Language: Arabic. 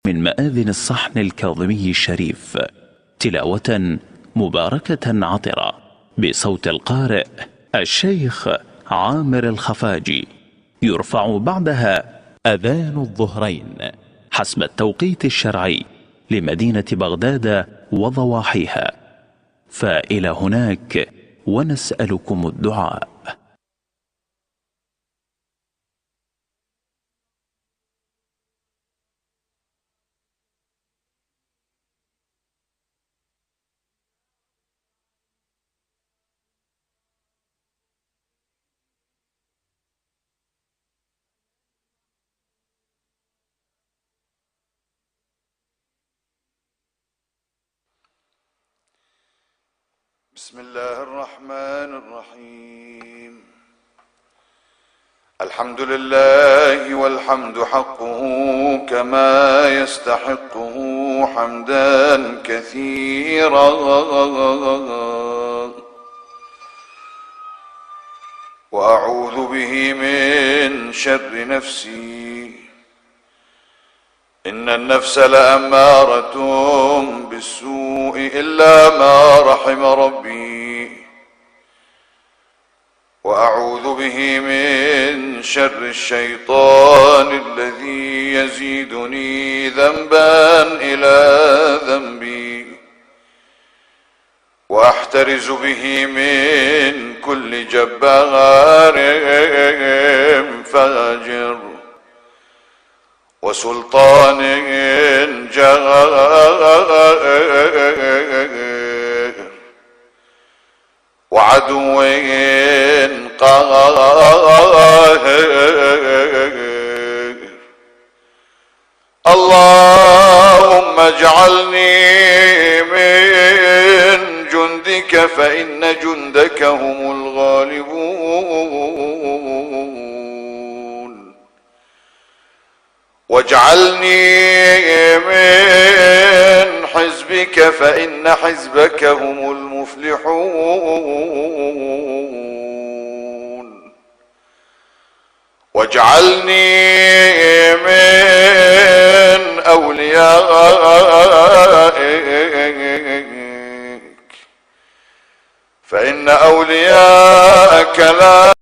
من مآذن الصحن الكاظمي الشريف، تلاوة مباركة عطرة بصوت القارئ الشيخ عامر الخفاجي. يرفع بعدها أذان الظهرين حسب التوقيت الشرعي لمدينة بغداد وضواحيها. فإلى هناك ونسألكم الدعاء. بسم الله الرحمن الرحيم. الحمد لله والحمد حقه كما يستحقه حمدا كثيرا، وأعوذ به من شر نفسي، إن النفس لأمارة بالسوء إلا ما رحم ربي، وأعوذ به من شر الشيطان الذي يزيدني ذنبا إلى ذنبي، وأحترز به من كل جبار فاجر وسلطان جائر وعدو قاهر. اللهم اجعلني من جندك فإن جندك هم الغالبون، واجعلني من حزبك فإن حزبك هم المفلحون، واجعلني من أوليائك فإن أولياءك لا